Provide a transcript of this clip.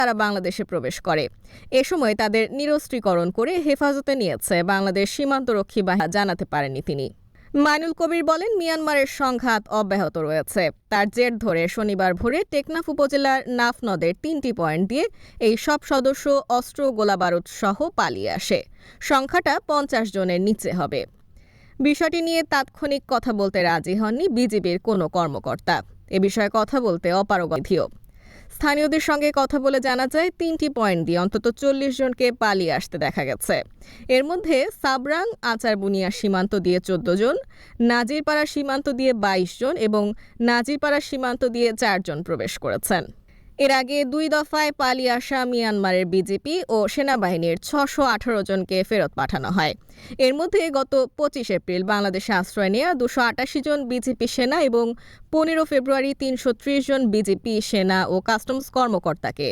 তারা বাংলাদেশে প্রবেশ করে। এ সময় তাদের নিরস্ত্রীকরণ করে হেফাজতে নিয়েছে বাংলাদেশ সীমান্তরক্ষী বাহিনী, জানাতে পারেননি তিনি। মাইনুল কবির বলেন, মিয়ানমারের সংঘাত অব্যাহত রয়েছে। তার জের ধরে শনিবার ভোরে টেকনাফ উপজেলার নাফ নদের 3টি পয়েন্ট দিয়ে এই সব সদস্য অস্ত্র গোলাবারুদ সহ পালিয়ে আসে। সংখ্যাটা 50 জনের নিচে হবে। বিষয়টি নিয়ে তাৎক্ষণিক কথা বলতে রাজি হননি বিজিবির কোনো কর্মকর্তা। এ বিষয়ে কথা বলতে অপারগও। স্থানীয়দের সঙ্গে কথা বলে জানা যায়, 3টি পয়েন্ট দিয়ে অন্তত 40 জনকে পালিয়ে আসতে দেখা গেছে। এর মধ্যে সাবরাং আচারবুনিয়া সীমান্ত দিয়ে 14 জন, নাজিরপাড়া সীমান্ত দিয়ে 22 জন এবং নাজিরপাড়া সীমান্ত দিয়ে 4 জন প্রবেশ করেছেন। এর আগে 2 দফায় পালিয়ে আসা মিয়ানমারের বিজেপি ও সেনাবাহিনীর 618 জনকে ফেরত পাঠানো হয়। এর মধ্যে গত 25 এপ্রিল বাংলাদেশে আশ্রয় নেওয়া 288 জন বিজেপি সেনা এবং 15 ফেব্রুয়ারি 330 জন বিজেপি সেনা ও কাস্টমস কর্মকর্তাকে